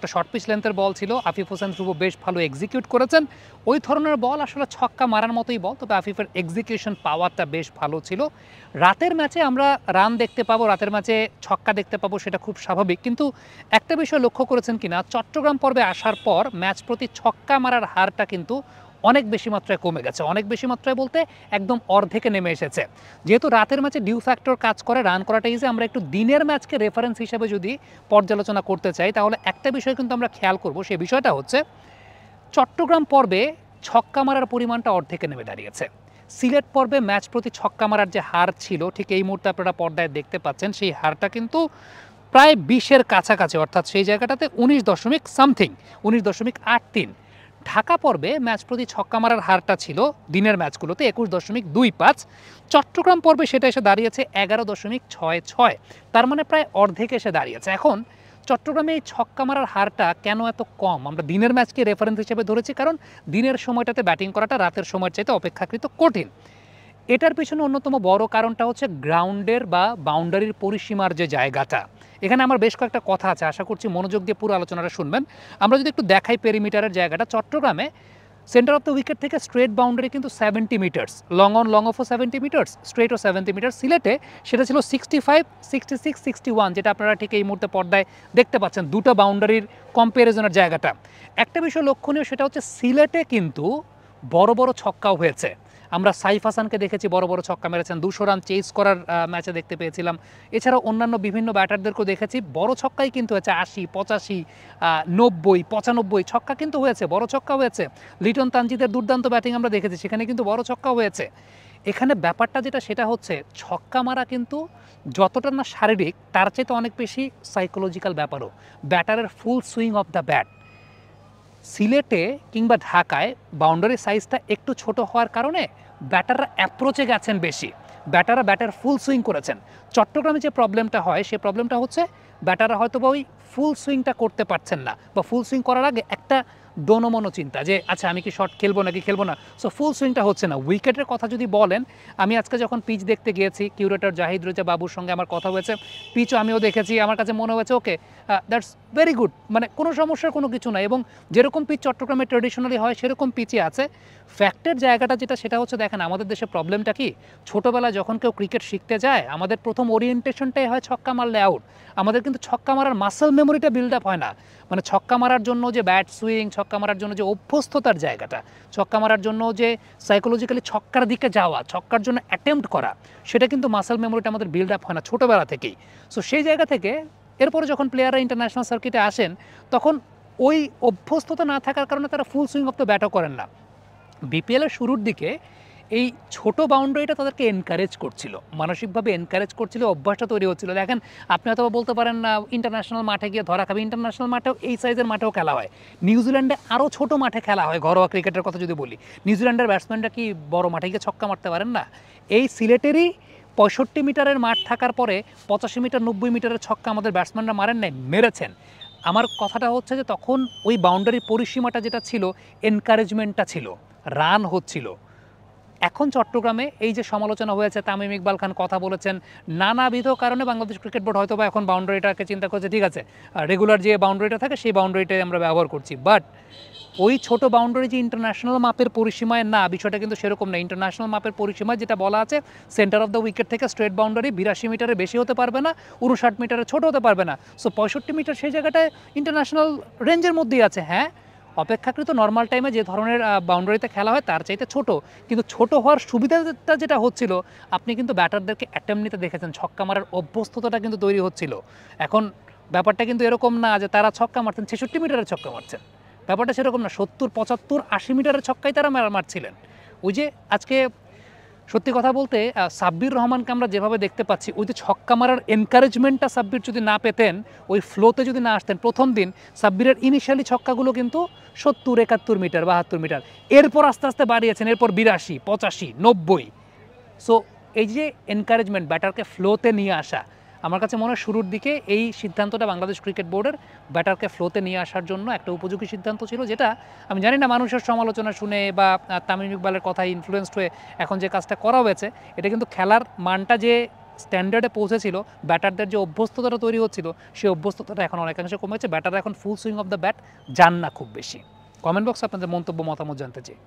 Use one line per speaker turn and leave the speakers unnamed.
একটা short pitch লেন্থের বল ছিল, আফিফ হোসেন ধ্রুব বেশ ভালো এক্সিকিউট করেছেন। ওই ধরনের বল আসলে ছক্কা মারার মতোই বল, তবে আফিফের এক্সিকিউশন পাওয়ারটা বেশ ভালো ছিল। রাতের ম্যাচে আমরা রান দেখতে পাবো, রাতের ম্যাচে ছক্কা দেখতে পাবো, সেটা খুব স্বাভাবিক। কিন্তু একটা বিষয় লক্ষ্য করেছেন কিনা, চট্টগ্রাম পর্বে আসার পর ম্যাচ প্রতি ছক্কা মারার হারটা কিন্তু অনেক বেশি মাত্রায় কমে গেছে। অনেক বেশি মাত্রায় বলতে একদম অর্ধেকে নেমে এসেছে। যেহেতু রাতের ম্যাচে ডিউ ফ্যাক্টর কাজ করে, রান করাটা ইজি, আমরা একটু দিনের ম্যাচকে রেফারেন্স হিসেবে যদি পর্যালোচনা করতে চাই, তাহলে একটা বিষয় কিন্তু আমরা খেয়াল করব। সেই বিষয়টা হচ্ছে চট্টগ্রাম পর্বে ছক্কা মারার পরিমাণটা অর্ধেকে নেমে দাঁড়িয়েছে। সিলেট পর্বে ম্যাচ প্রতি ছক্কা মারার যে হার ছিল, ঠিক এই মুহূর্তে আপনারা পর্দায় দেখতে পাচ্ছেন, সেই হারটা কিন্তু প্রায় 20-এর কাছাকাছি, অর্থাৎ সেই জায়গাটাতে 19.83। ঢাকা পর্বে ম্যাচ প্রতি ছক্কা মারার হারটা ছিল দিনের ম্যাচগুলোতে 21.25। চট্টগ্রাম পর্বে সেটা এসে দাঁড়িয়েছে 11.66। তার মানে প্রায় অর্ধেক এসে দাঁড়িয়েছে। এখন চট্টগ্রামে এই ছক্কা মারার হারটা কেন এত কম? আমরা দিনের ম্যাচকে রেফারেন্স হিসেবে ধরেছি, কারণ দিনের সময়টাতে ব্যাটিং করাটা রাতের সময়ের চাইতে অপেক্ষাকৃত কঠিন। এটার পিছনে অন্যতম বড় কারণটা হচ্ছে গ্রাউন্ডের বা বাউন্ডারির পরিসীমার যে জায়গাটা। এখানে আমার বেশ কয়েকটা কথা আছে, আশা করছি মনোযোগ দিয়ে পুরো আলোচনাটা শুনবেন। আমরা যদি একটু দেখাই পেরিমিটারের জায়গাটা, চট্টগ্রামে সেন্টার অফ দ্য উইকেট থেকে স্ট্রেট বাউন্ডারি কিন্তু 70 মিটার্স, লং অন লং অফও 70 মিটার্স, স্ট্রেটও 70 মিটার। সিলেটে সেটা ছিল 65, 66, 61, যেটা আপনারা ঠিক এই মুহূর্তে পর্দায় দেখতে পাচ্ছেন, দুটো বাউন্ডারির কম্প্যারিজনের জায়গাটা। একটা বিষয় লক্ষণীয়, সেটা হচ্ছে সিলেটে কিন্তু বড় বড় ছক্কাও হয়েছে। আমরা সাইফ হাসানকে দেখেছি বড় বড় ছক্কা মেরেছেন, 200 রান চেস করার ম্যাচে দেখতে পেয়েছিলাম। এছাড়াও অন্যান্য বিভিন্ন ব্যাটারদেরকেও দেখেছি, বড় ছক্কাই কিন্তু হয়েছে, 80, 85, 90, 95 ছক্কা কিন্তু হয়েছে, বড় ছক্কা হয়েছে। লিটন তানজিদের দুর্দান্ত ব্যাটিং আমরা দেখেছি, সেখানে কিন্তু বড় ছক্কা হয়েছে। এখানে ব্যাপারটা যেটা, সেটা হচ্ছে ছক্কা মারা কিন্তু যতটা না শারীরিক, তার চাইতে অনেক বেশি সাইকোলজিক্যাল ব্যাপারও। ব্যাটারের ফুল সুইং অফ দ্য ব্যাট সিলেটে কিংবা ঢাকায় বাউন্ডারি সাইজটা একটু ছোট হওয়ার কারণে ব্যাটাররা অ্যাপ্রোচে গেছেন বেশি, ব্যাটাররা ব্যাটার ফুল সুইং করেছেন। চট্টগ্রামে যে প্রবলেমটা হয়, সেই প্রবলেমটা হচ্ছে ব্যাটাররা হয়তো বা ওই ফুল সুইংটা করতে পারছেন না, বা ফুল সুইং করার আগে একটা দোনমনো চিন্তা যে আচ্ছা আমি কি শট খেলবো নাকি খেলবো না, সো ফুল সুইংটা হচ্ছে না। উইকেটের কথা যদি বলেন, আমি আজকে যখন পিচ দেখতে গিয়েছি, কিউরেটর জাহিদ রেজা বাবুর সঙ্গে আমার কথা হয়েছে, পিচও আমিও দেখেছি, আমার কাছে মনে হয়েছে ওকে, দ্যাটস ভেরি গুড, মানে কোনো সমস্যার কোনো কিছু নাই। এবং যেরকম পিচ চট্টগ্রামে ট্রেডিশনালি হয় সেরকম পিচই আছে। ফ্যাক্টের জায়গাটা যেটা, সেটা হচ্ছে দেখেন আমাদের দেশে প্রবলেমটা কি, ছোটোবেলায় যখন কেউ ক্রিকেট শিখতে যায়, আমাদের প্রথম ওরিয়েন্টেশনটাই হয় ছক্কা মারলে আউট। আমাদের কিন্তু ছক্কা মারার মাসেল মেমোরিটা বিল্ড আপ হয় না। মানে ছক্কা মারার জন্য যে ব্যাট সুইং, ছক্কা মারার জন্য যে অভ্যস্ততার জায়গাটা, ছক্কা মারার জন্য যে সাইকোলজিক্যালি ছক্কার দিকে যাওয়া, ছক্কার জন্য অ্যাটেম্প্ট করা, সেটা কিন্তু মাসেল মেমোরিটা আমাদের বিল্ড আপ হয় না ছোটোবেলা থেকেই। সো সেই জায়গা থেকে এরপরে যখন প্লেয়াররা ইন্টারন্যাশনাল সার্কিটে আসেন, তখন ওই অভ্যস্ততা না থাকার কারণে তারা ফুল সুইং অফ দ্য ব্যাটও করেন না। বিপিএলের শুরুর দিকে এই ছোট বাউন্ডারিটা তাদেরকে এনকারেজ করছিল, মানসিকভাবে এনকারেজ করছিল, অভ্যাসটা তৈরি হচ্ছিল। দেখেন আপনি হয়তো বলতে পারেন না ইন্টারন্যাশনাল মাঠে গিয়ে ধরা খাবে, ইন্টারন্যাশনাল মাঠেও এই সাইজের মাঠেও খেলা হয়। নিউজিল্যান্ডে আরও ছোট মাঠে খেলা হয়, ঘরোয়া ক্রিকেটের কথা যদি বলি, নিউজিল্যান্ডের ব্যাটসম্যানরা কি বড় মাঠে গিয়ে ছক্কা মারতে পারেন না? এই সিলেটেরই 65 মিটারের মাঠ থাকার পরে 85 মিটার 90 মিটারের ছক্কা আমাদের ব্যাটসম্যানরা মারেন নাই, মেরেছেন। আমার কথাটা হচ্ছে যে তখন ওই বাউন্ডারির পরিসীমাটা যেটা ছিল, এনকারেজমেন্টটা ছিল, রান হচ্ছিল। এখন চট্টগ্রামে এই যে সমালোচনা হয়েছে, তামিম ইকবাল খান কথা বলেছেন, নানাবিধ কারণে বাংলাদেশ ক্রিকেট বোর্ড হয়তো বা এখন বাউন্ডারিটাকে চিন্তা করছে, ঠিক আছে রেগুলার যে বাউন্ডারিটা থাকে সেই বাউন্ডারিটাই আমরা ব্যবহার করছি। বাট ওই ছোট বাউন্ডারি যে ইন্টারন্যাশনাল মাপের পরিসীমায় না, বিষয়টা কিন্তু সেরকম না। ইন্টারন্যাশনাল মাপের পরিসীমায় যেটা বলা আছে, সেন্টার অফ দ্য উইকেট থেকে স্ট্রেট বাউন্ডারি 82 মিটারের বেশি হতে পারবে না, 59 মিটারের ছোট হতে পারবে না। সো 65 মিটার সেই জায়গাটায় ইন্টারন্যাশনাল রেঞ্জের মধ্যেই আছে। হ্যাঁ, অপেক্ষাকৃত নর্মাল টাইমে যে ধরনের বাউন্ডারিতে খেলা হয় তার চাইতে ছোট, কিন্তু ছোট হওয়ার সুবিধাটা যেটা হচ্ছিল, আপনি কিন্তু ব্যাটারদেরকে অ্যাটেম্প নিতে দেখেছেন, ছক্কা মারার অভ্যস্ততাটা কিন্তু তৈরি হচ্ছিল। এখন ব্যাপারটা কিন্তু এরকম না যে তারা ছক্কা মারছেন 66 মিটারের ছক্কা মারছেন, ব্যাপারটা সেরকম না। 70, 75, 80 মিটারের ছক্কাই তারা মারছিলেন। ওই যে আজকে সত্যি কথা বলতে সাব্বির রহমানকে আমরা যেভাবে দেখতে পাচ্ছি, ওই যে ছক্কা মারার এনকারেজমেন্টটা সাব্বির যদি না পেতেন, ওই ফ্লোতে যদি না আসতেন, প্রথম দিন সাব্বিরের ইনিশিয়ালি ছক্কাগুলো কিন্তু 70, 71 মিটার, 72 মিটার, এরপর আস্তে আস্তে বাড়িয়েছেন, এরপর 82, 85, 90। সো এই যে এনকারেজমেন্ট, ব্যাটারকে ফ্লোতে নিয়ে আসা, আমার কাছে মনে হয় শুরুর দিকে এই সিদ্ধান্তটা বাংলাদেশ ক্রিকেট বোর্ডের ব্যাটারকে ফ্লোতে নিয়ে আসার জন্য একটা উপযোগী সিদ্ধান্ত ছিল, যেটা আমি জানি না মানুষের সমালোচনা শুনে বা তামিম ইকবালের কথায় ইনফ্লুয়েসড হয়ে এখন যে কাজটা করা হয়েছে, এটা কিন্তু খেলার মানটা যে স্ট্যান্ডার্ডে পৌঁছেছিল, ব্যাটারদের যে অভ্যস্ততাটা তৈরি হচ্ছিল সেই অভ্যস্ততাটা এখন অনেকাংশে কমেছে। ব্যাটাররা এখন ফুল সুইং অফ দ্য ব্যাট যান না খুব বেশি। কমেন্ট বক্সে আপনাদের মন্তব্য মতামত জানতে চাই।